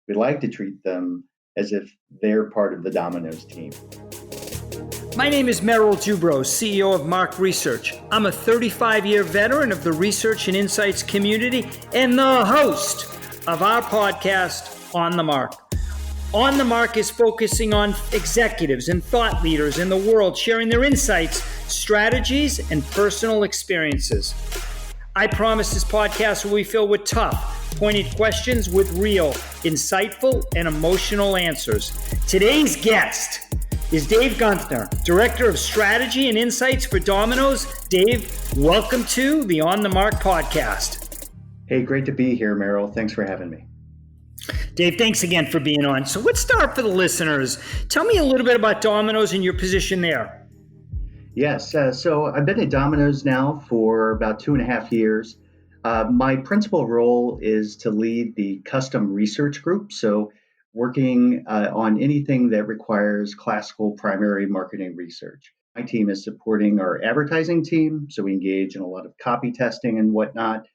We like to treat them as if they're part of the Domino's team. My name is Merrill, CEO of Mark Research. I'm a 35-year veteran of the research and insights community and the host of our podcast, On the Mark. On the Mark is focusing on executives and thought leaders in the world sharing their insights, strategies, and personal experiences. I promise this podcast will be filled with tough, pointed questions with real, insightful, and emotional answers. Today's guest is Dave Guenthner, Director of Strategy and Insights for Dominos. Dave, welcome to the On the Mark podcast. Hey, great to be here, Merrill. Thanks for having me. Dave, thanks again for being on. So let's start for the listeners. Tell me a little bit about Dominos and your position there. Yes, so I've been at Domino's now for about 2.5 years. My principal role is to lead the custom research group, so working on anything that requires classical primary marketing research. My team is supporting our advertising team, so we engage in a lot of copy testing and whatnot.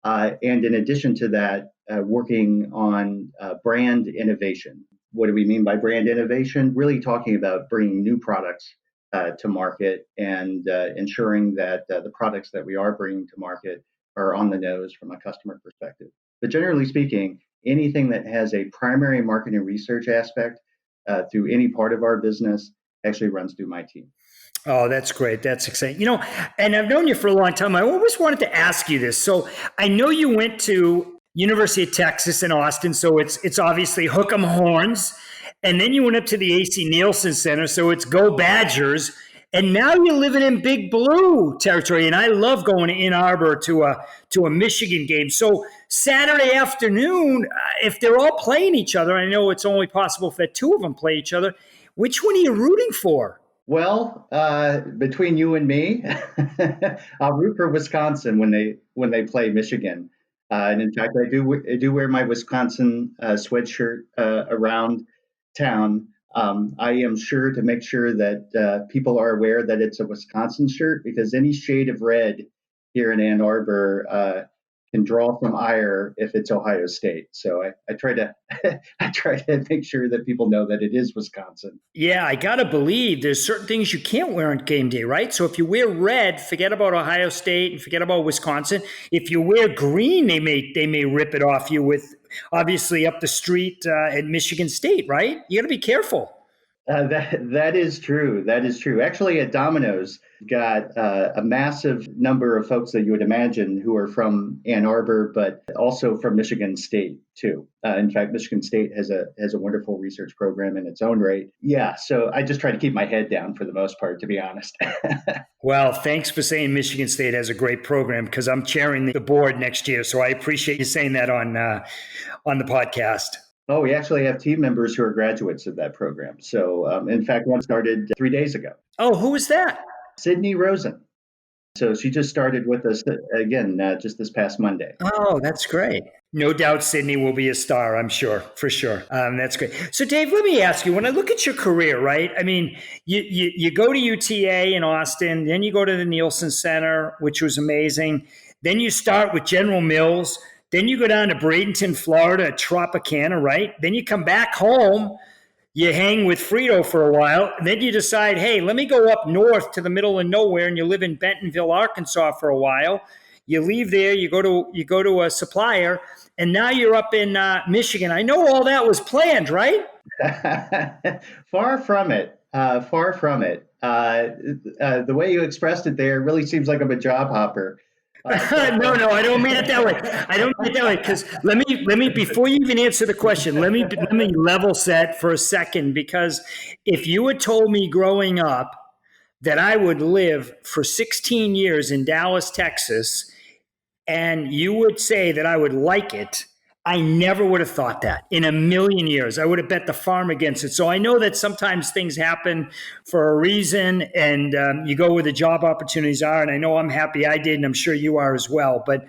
And in addition to that, working on brand innovation. What do we mean by brand innovation? Really talking about bringing new products to market and ensuring that the products that we are bringing to market are on the nose from a customer perspective. But generally speaking, anything that has a primary marketing research aspect through any part of our business actually runs through my team. Oh, that's great. That's exciting. And I've known you for a long time. I always wanted to ask you this. So I know you went to University of Texas in Austin, so it's obviously hook 'em horns. And then you went up to the AC Nielsen Center, so it's go Badgers. And now you're living in Big Blue territory. And I love going to Ann Arbor to a Michigan game. So Saturday afternoon, if they're all playing each other, I know it's only possible if two of them play each other. Which one are you rooting for? Well, between you and me, I'll root for Wisconsin when they play Michigan. And in fact, I do wear my Wisconsin sweatshirt around town. I am sure to make sure that people are aware that it's a Wisconsin shirt, because any shade of red here in Ann Arbor can draw from ire if it's Ohio State. So I try to I try to make sure that people know that it is Wisconsin. Yeah, I gotta believe there's certain things you can't wear on game day, right? So if you wear red, forget about Ohio State and forget about Wisconsin. If you wear green, they may rip it off you with obviously up the street at Michigan State, right? You gotta be careful. That is true. That is true. Actually, at Domino's, got a massive number of folks that you would imagine who are from Ann Arbor, but also from Michigan State too. In fact, Michigan State has a wonderful research program in its own right. Yeah, so I just try to keep my head down for the most part, to be honest. Well, thanks for saying Michigan State has a great program, because I'm chairing the board next year, so I appreciate you saying that on the podcast. Oh, we actually have team members who are graduates of that program. So, in fact, one started 3 days ago. Oh, who is that? Sydney Rosen. So she just started with us again, just this past Monday. Oh, that's great. No doubt Sydney will be a star, I'm sure, for sure. That's great. So, Dave, let me ask you, when I look at your career, right? I mean, you go to UTA in Austin, then you go to the Nielsen Center, which was amazing. Then you start with General Mills. Then you go down to Bradenton, Florida, at Tropicana, right? Then you come back home, you hang with Frito for a while, and then you decide, hey, let me go up north to the middle of nowhere, and you live in Bentonville, Arkansas for a while. You leave there, you go to a supplier, and now you're up in Michigan. I know all that was planned, right? Far from it. Far from it. The way you expressed it there really seems like I'm a job hopper. No, I don't mean it that way. I don't mean it that way, because let me before you even answer the question, let me level set for a second, because if you had told me growing up that I would live for 16 years in Dallas, Texas, and you would say that I would like it, I never would have thought that in a million years. I would have bet the farm against it. So I know that sometimes things happen for a reason, and you go where the job opportunities are. And I know I'm happy I did, and I'm sure you are as well. But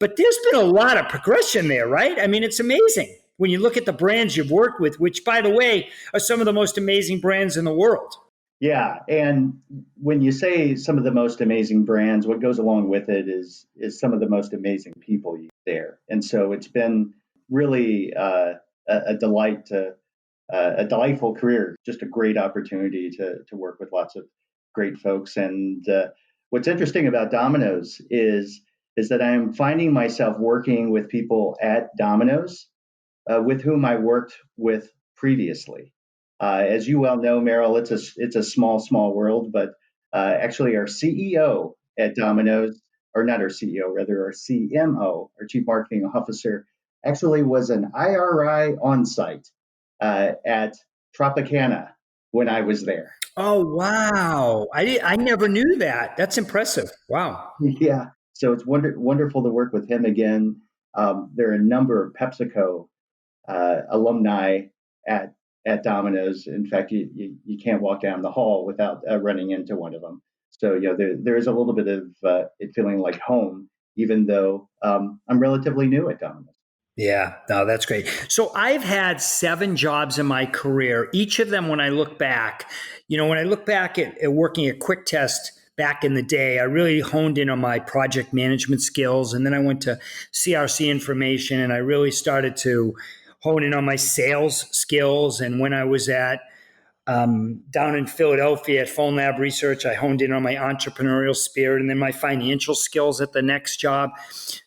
there's been a lot of progression there, right? I mean, it's amazing when you look at the brands you've worked with, which, by the way, are some of the most amazing brands in the world. Yeah, and when you say some of the most amazing brands, what goes along with it is some of the most amazing people there. And so it's been really a delight to a delightful career, just a great opportunity to work with lots of great folks. And what's interesting about Domino's is that I am finding myself working with people at Domino's with whom I worked with previously. As you well know, Merrill, it's a small world, but actually our CEO at Domino's, or not our CEO, rather our CMO, our Chief Marketing Officer, actually was an IRI on site at Tropicana when I was there. Oh, wow. I never knew that. That's impressive. Wow. Yeah, so it's wonderful to work with him again. There are a number of PepsiCo alumni at Domino's. In fact, you can't walk down the hall without running into one of them. So there is a little bit of it feeling like home, even though I'm relatively new at Domino's. Yeah, no, that's great. So I've had 7 jobs in my career. Each of them, when I look back, when I look back at working at Quick Test back in the day, I really honed in on my project management skills. And then I went to CRC Information and I really started to hone in on my sales skills. And when I was at down in Philadelphia at Phone Lab Research, I honed in on my entrepreneurial spirit and then my financial skills at the next job.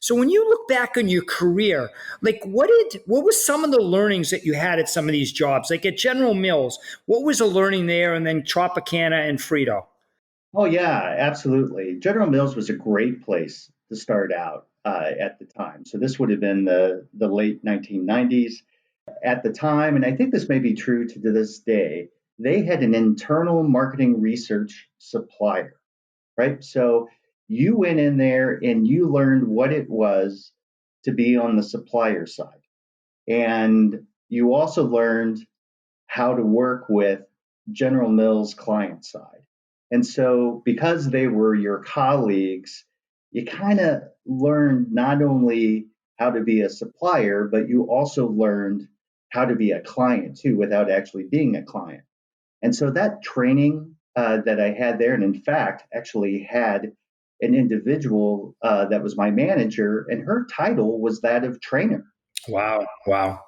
So when you look back on your career, like what was some of the learnings that you had at some of these jobs? Like at General Mills, what was the learning there? And then Tropicana and Frito? Oh yeah, absolutely. General Mills was a great place to start out at the time. So this would have been the late 1990s at the time, and I think this may be true to this day. They had an internal marketing research supplier, right? So you went in there and you learned what it was to be on the supplier side. And you also learned how to work with General Mills client side. And so because they were your colleagues, you kind of learned not only how to be a supplier, but you also learned how to be a client too without actually being a client. And so that training that I had there, and in fact, actually had an individual that was my manager, and her title was that of trainer. Wow. Wow.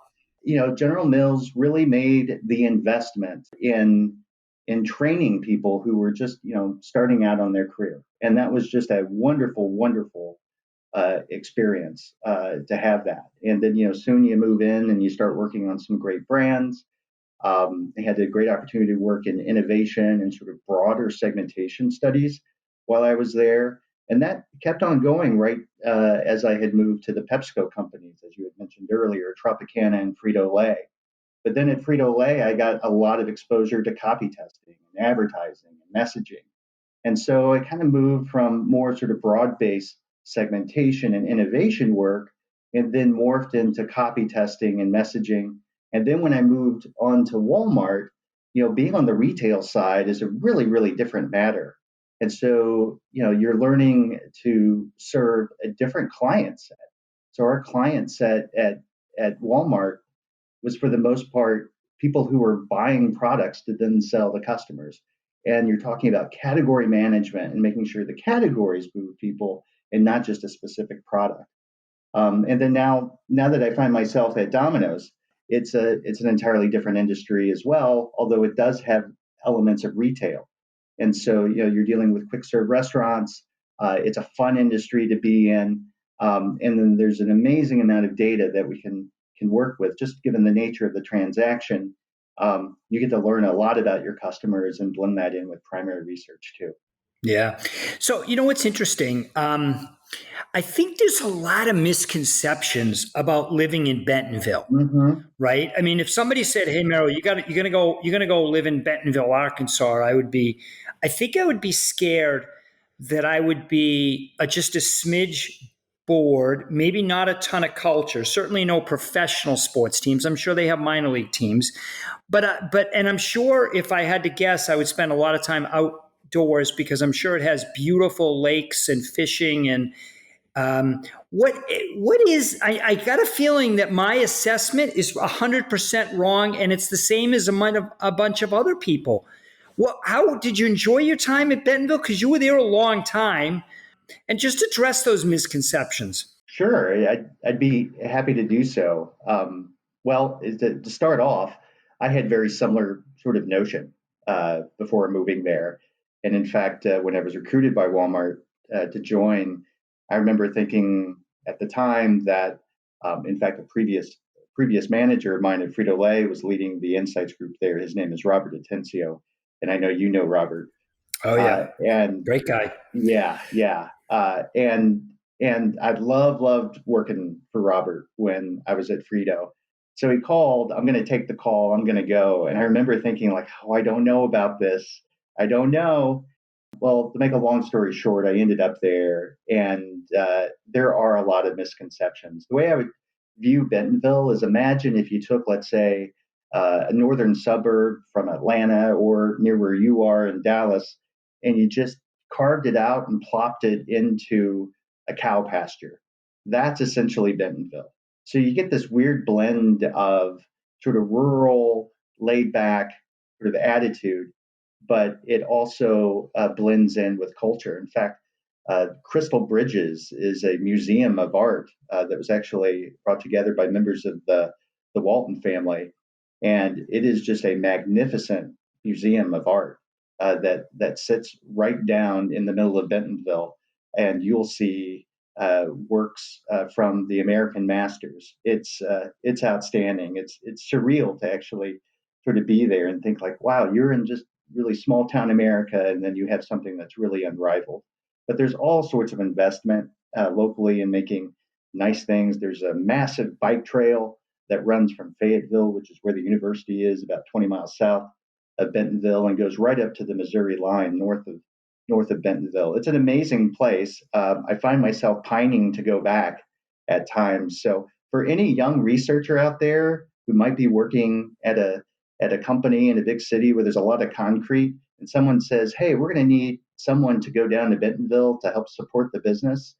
General Mills really made the investment in training people who were just starting out on their career, and that was just a wonderful experience to have that. And then soon you move in and you start working on some great brands. I had a great opportunity to work in innovation and sort of broader segmentation studies while I was there. And that kept on going right as I had moved to the PepsiCo companies, as you had mentioned earlier, Tropicana and Frito-Lay. But then at Frito-Lay, I got a lot of exposure to copy testing and advertising and messaging. And so I kind of moved from more sort of broad-based segmentation and innovation work, and then morphed into copy testing and messaging. And then when I moved on to Walmart, being on the retail side is a really different matter. And so, you're learning to serve a different client set. So our client set at Walmart was for the most part people who were buying products to then sell to customers. And you're talking about category management and making sure the categories move people and not just a specific product. And then now that I find myself at Domino's, it's an entirely different industry as well, although it does have elements of retail. And so you're dealing with quick serve restaurants. It's a fun industry to be in, and then there's an amazing amount of data that we can work with. Just given the nature of the transaction, you get to learn a lot about your customers and blend that in with primary research too. Yeah. So, what's interesting? I think there's a lot of misconceptions about living in Bentonville, Mm-hmm. right? I mean, if somebody said, "Hey, Merrill, you're gonna go live in Bentonville, Arkansas," I think I would be scared that I would be just a smidge bored, maybe not a ton of culture, certainly no professional sports teams. I'm sure they have minor league teams, and I'm sure if I had to guess, I would spend a lot of time outdoors because I'm sure it has beautiful lakes and fishing and what is I got a feeling that my assessment is 100% wrong, and it's the same as a bunch of other people. How did you enjoy your time at Bentonville? Because you were there a long time, and just address those misconceptions. Sure, I'd be happy to do so. Well, to start off, I had very similar sort of notion before moving there. And in fact, when I was recruited by Walmart to join, I remember thinking at the time that, in fact, a previous manager of mine at Frito Lay was leading the insights group there. His name is Robert Atencio, and I know you know Robert. Oh yeah, And great guy. yeah, yeah. And I loved working for Robert when I was at Frito. So he called, I'm going to take the call, I'm going to go. And I remember thinking like, oh, I don't know about this. I don't know. Well, to make a long story short, I ended up there, and there are a lot of misconceptions. The way I would view Bentonville is, imagine if you took, let's say, a northern suburb from Atlanta or near where you are in Dallas, and you just carved it out and plopped it into a cow pasture. That's essentially Bentonville. So you get this weird blend of sort of rural, laid back sort of attitude, but it also blends in with culture. In fact, Crystal Bridges is a museum of art that was actually brought together by members of the Walton family. And it is just a magnificent museum of art that sits right down in the middle of Bentonville. And you'll see works from the American masters. It's outstanding. It's surreal to actually sort of be there and think like, wow, you're in just really small town America, and then you have something that's really unrivaled. But there's all sorts of investment locally in making nice things. There's a massive bike trail that runs from Fayetteville, which is where the university is, about 20 miles south of Bentonville, and goes right up to the Missouri line north of Bentonville. It's an amazing place. I find myself pining to go back at times. So for any young researcher out there who might be working at a company in a big city where there's a lot of concrete, and someone says, "Hey, we're going to need someone to go down to Bentonville to help support the business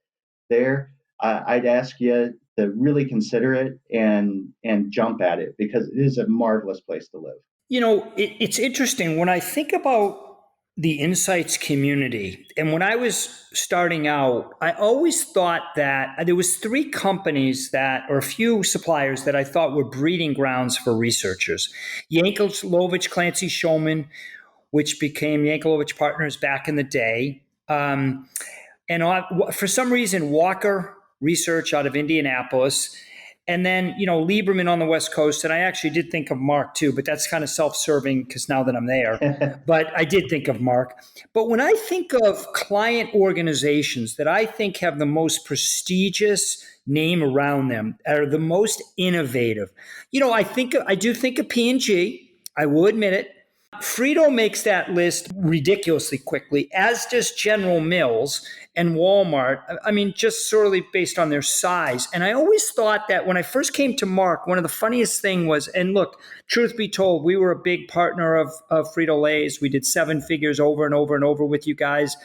there," I'd ask you to really consider it and jump at it, because it is a marvelous place to live. It's interesting when I think about the insights community. And when I was starting out, I always thought that there was three companies or a few suppliers that I thought were breeding grounds for researchers. Yankelovich, Clancy Showman, which became Yankelovich Partners back in the day. And for some reason, Walker Research out of Indianapolis. And then, Lieberman on the West Coast. And I actually did think of Mark too, but that's kind of self-serving because now that I'm there. But I did think of Mark. But when I think of client organizations that I think have the most prestigious name around them, are the most innovative, I do think of P&G. I will admit it. Frito makes that list ridiculously quickly, as does General Mills and Walmart. I mean, just solely based on their size. And I always thought that when I first came to Mark, one of the funniest thing was, and look, truth be told, we were a big partner of Frito Lay's. We did 7 figures over and over and over with you guys.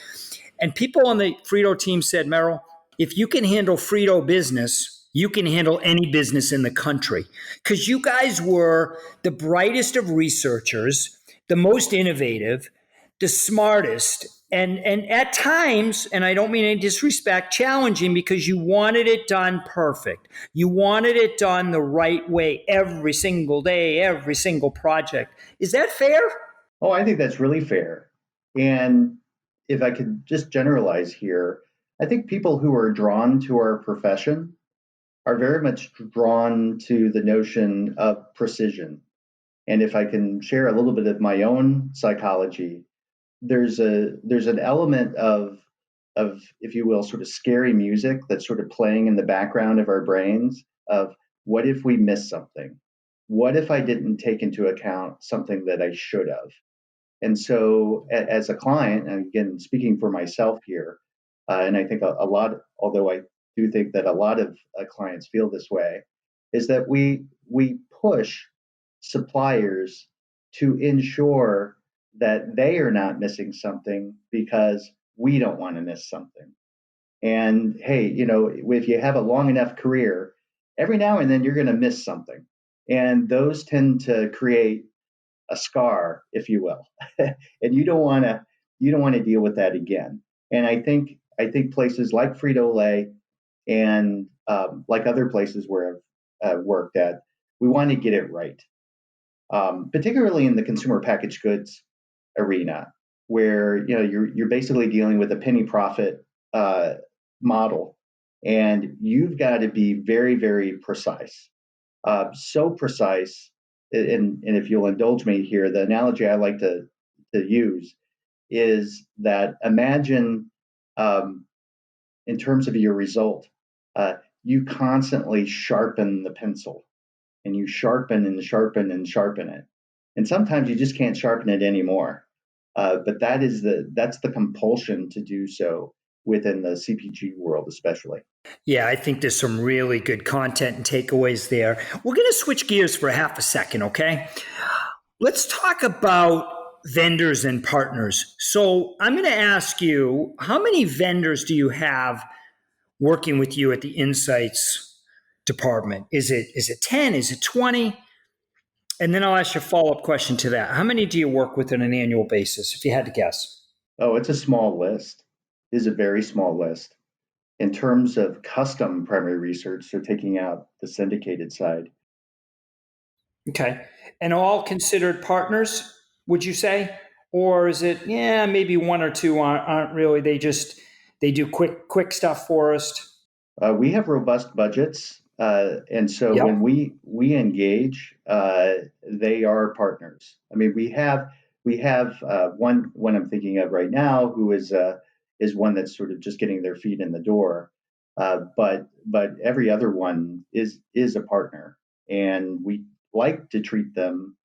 And people on the Frito team said, Merrill, if you can handle Frito business, you can handle any business in the country, because you guys were the brightest of researchers, the most innovative, the smartest, and at times, and I don't mean any disrespect, challenging, because you wanted it done perfect. You wanted it done the right way every single day, every single project. Is that fair? Oh, I think that's really fair. And if I could just generalize here, I think people who are drawn to our profession are very much drawn to the notion of precision. And if I can share a little bit of my own psychology, there's an element of if you will, sort of scary music that's sort of playing in the background of our brains of, what if we miss something? What if I didn't take into account something that I should have? And so as a client, and again, speaking for myself here, and I think a lot, although I do think that a lot of clients feel this way, is that we push suppliers to ensure that they are not missing something because we don't want to miss something. And hey, if you have a long enough career, every now and then you're going to miss something. And those tend to create a scar, if you will. And you don't want to deal with that again. And I think places like Frito-Lay and like other places where I've worked at, we want to get it right, particularly in the consumer packaged goods arena, where you're basically dealing with a penny profit model, and you've got to be very, very precise. So precise, and if you'll indulge me here, the analogy I like to use is that imagine, in terms of your result, you constantly sharpen the pencil, and you sharpen and sharpen and sharpen it, and sometimes you just can't sharpen it anymore. But that's the compulsion to do so within the CPG world, especially. Yeah, I think there's some really good content and takeaways there. We're going to switch gears for half a second, okay? Let's talk about vendors and partners. So I'm going to ask you, how many vendors do you have working with you at the Insights department? Is it 10? Is it 20? And then I'll ask you a follow-up question to that. How many do you work with on an annual basis, if you had to guess? Oh, it's a small list. It is a very small list. In terms of custom primary research, so taking out the syndicated side. Okay. And all considered partners, would you say? Or is it, yeah, maybe one or two aren't really, they do quick stuff for us? We have robust budgets, and so when Yep. we engage, they are partners. I mean, we have one I'm thinking of right now who is one that's sort of just getting their feet in the door, but every other one is a partner, and we like to treat them.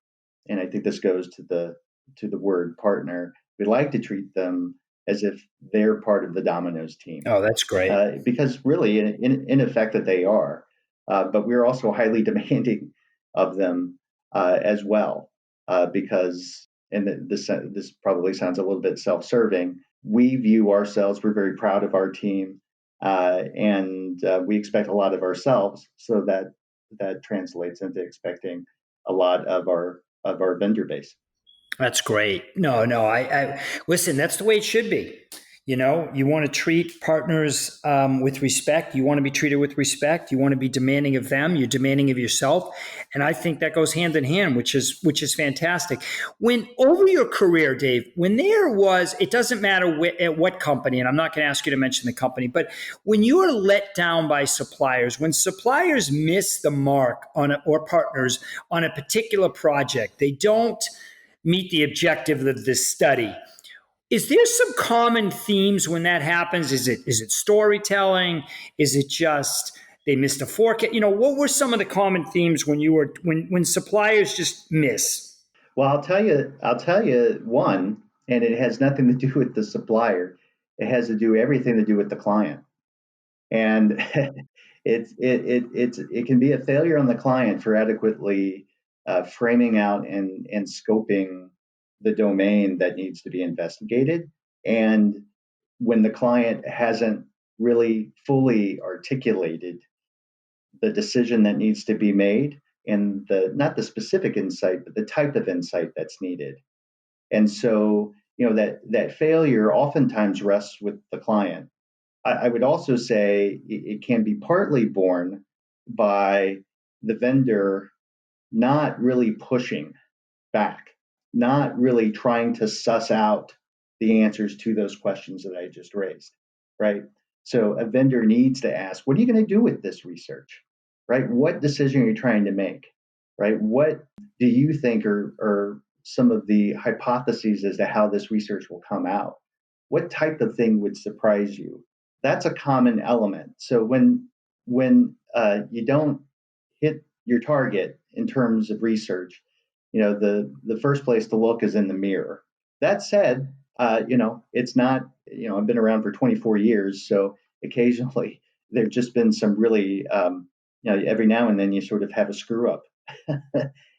And I think this goes to the word partner. We like to treat them as if they're part of the Domino's team, Oh, that's great. because really, in effect, that they are. But we're also highly demanding of them as well, because, and this probably sounds a little bit self-serving. We view ourselves. We're very proud of our team, and we expect a lot of ourselves. So that translates into expecting a lot of our vendor base. That's great. No, I listen. That's the way it should be. You want to treat partners with respect. You want to be treated with respect. You want to be demanding of them. You're demanding of yourself, and I think that goes hand in hand, which is fantastic. When over your career, Dave, when there was, it doesn't matter at what company, and I'm not going to ask you to mention the company, but when you are let down by suppliers, when suppliers miss the mark or partners on a particular project, they don't meet the objective of this study. Is there some common themes when that happens? Is it storytelling? Is it just they missed a forecast? What were some of the common themes when suppliers just miss? Well, I'll tell you one, and it has nothing to do with the supplier. It has to do everything to do with the client, and it can be a failure on the client for adequately framing out and scoping the domain that needs to be investigated, and when the client hasn't really fully articulated the decision that needs to be made, and the not the specific insight, but the type of insight that's needed. And so, that failure oftentimes rests with the client. I would also say it can be partly borne by the vendor not really pushing back, not really trying to suss out the answers to those questions that I just raised, right? So a vendor needs to ask, what are you going to do with this research, right? What decision are you trying to make, right? What do you think are some of the hypotheses as to how this research will come out? What type of thing would surprise you? That's a common element. So when you don't hit your target in terms of research, the first place to look is in the mirror. That said, it's not. I've been around for 24 years, so occasionally there've just been some really, every now and then you sort of have a screw up,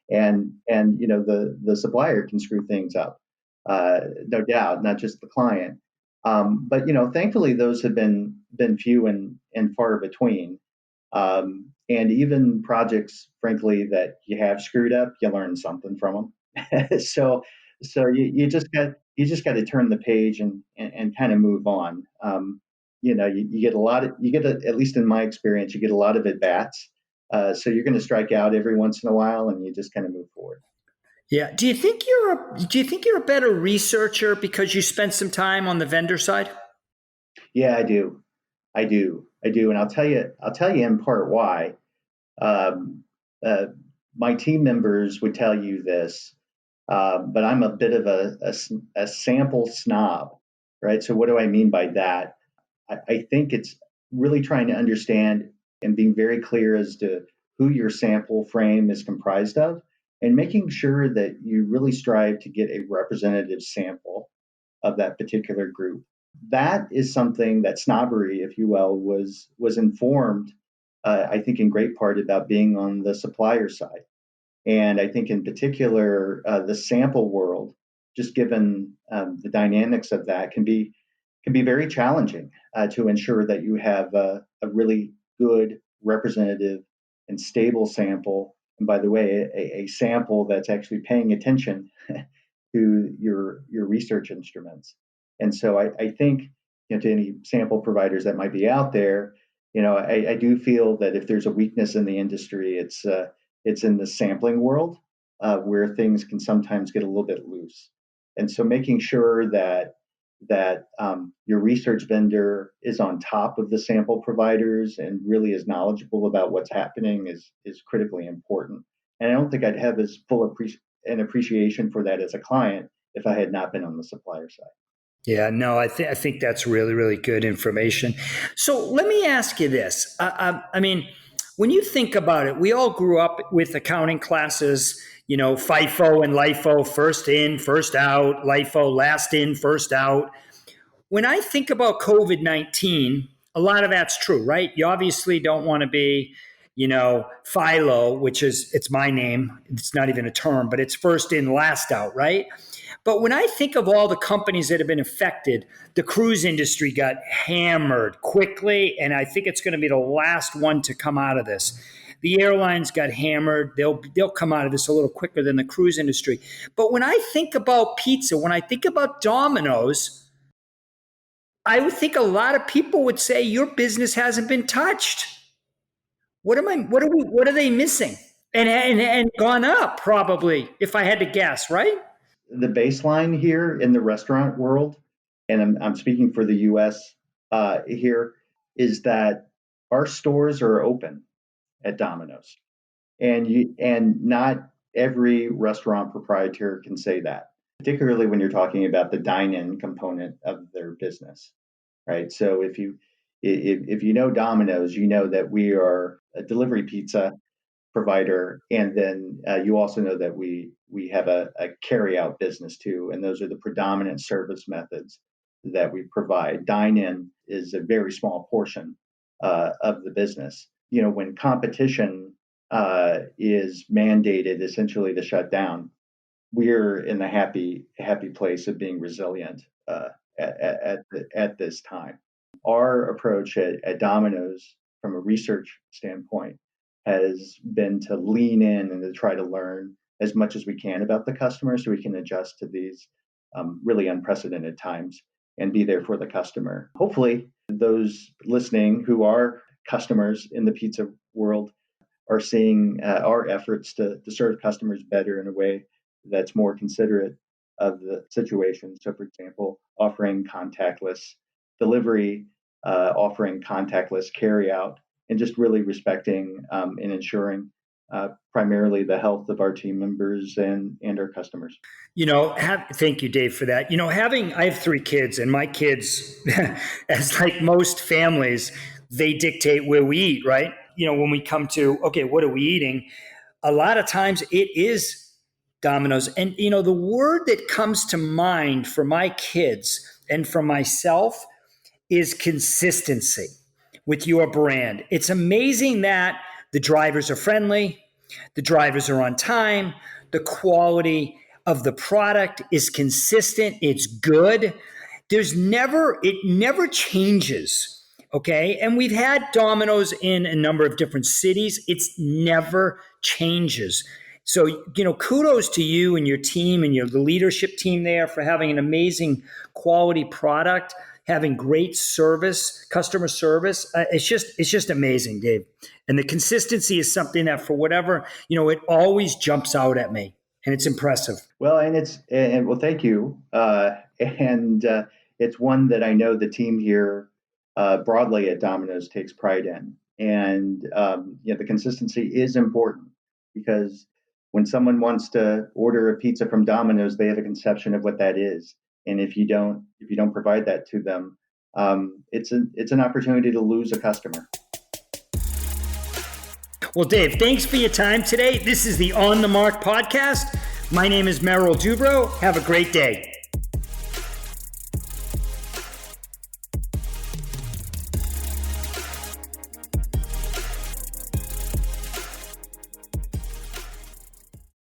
and the supplier can screw things up, no doubt, not just the client. But thankfully those have been few and far between. And even projects, frankly, that you have screwed up, you learn something from them. So you just got to turn the page and kind of move on. You get at least in my experience, you get a lot of at bats, So you're going to strike out every once in a while, and you just kind of move forward. Yeah. Do you think you're a better researcher because you spent some time on the vendor side? Yeah, I do. And I'll tell you in part why. Um, uh, my team members would tell you this, but I'm a bit of a sample snob, right? So what do I mean by that? I think it's really trying to understand and being very clear as to who your sample frame is comprised of, and making sure that you really strive to get a representative sample of that particular group. That is something that snobbery, if you will, was informed, I think, in great part about being on the supplier side. And I think in particular, the sample world, just given the dynamics of that, can be very challenging to ensure that you have a really good representative and stable sample. And by the way, a sample that's actually paying attention to your research instruments. And so I think, to any sample providers that might be out there, I do feel that if there's a weakness in the industry, it's in the sampling world, where things can sometimes get a little bit loose. And so making sure that your research vendor is on top of the sample providers and really is knowledgeable about what's happening is critically important. And I don't think I'd have as full an appreciation for that as a client if I had not been on the supplier side. Yeah, no, I think that's really, really good information. So let me ask you this. I mean, when you think about it, we all grew up with accounting classes, FIFO and LIFO, first in, first out, LIFO, last in, first out. When I think about COVID-19, a lot of that's true, right? You obviously don't want to be, Philo, it's my name. It's not even a term, but it's first in, last out, right? But when I think of all the companies that have been affected, the cruise industry got hammered quickly, and I think it's going to be the last one to come out of this. The airlines got hammered. They'll come out of this a little quicker than the cruise industry. But when I think about pizza, when I think about Domino's, I would think a lot of people would say your business hasn't been touched. What are they missing? And gone up probably, if I had to guess, right? The baseline here in the restaurant world, and I'm speaking for the U.S. Here, is that our stores are open at Domino's, and not every restaurant proprietor can say that, particularly when you're talking about the dine-in component of their business, right? So if you know Domino's, you know that we are a delivery pizza provider, and then you also know that we have a carry out business too, and those are the predominant service methods that we provide. Dine in is a very small portion of the business. When competition is mandated essentially to shut down, we're in the happy place of being resilient at this time. Our approach at Domino's from a research standpoint has been to lean in and to try to learn as much as we can about the customer so we can adjust to these really unprecedented times and be there for the customer. Hopefully, those listening who are customers in the pizza world are seeing our efforts to serve customers better in a way that's more considerate of the situation. So, for example, offering contactless delivery, offering contactless carryout, and just really respecting and ensuring primarily the health of our team members and our customers. Thank you, Dave, for that. I have 3 kids, and my kids, as like most families, they dictate where we eat, right? When we come to, okay, what are we eating? A lot of times it is Domino's. And, the word that comes to mind for my kids and for myself is consistency with your brand. It's amazing that the drivers are friendly, the drivers are on time, the quality of the product is consistent, it's good. It never changes. Okay. And we've had Domino's in a number of different cities. It's never changes. So, kudos to you and your team and the leadership team there for having an amazing quality product having great service, customer service. It's just amazing, Dave. And the consistency is something that, for whatever, it always jumps out at me, and it's impressive. Well, well, thank you. It's one that I know the team here broadly at Domino's takes pride in. And the consistency is important, because when someone wants to order a pizza from Domino's, they have a conception of what that is. And if you don't provide that to them, it's an opportunity to lose a customer. Well, Dave, thanks for your time today. This is the On the Mark podcast. My name is Merrill Dubrow. Have a great day.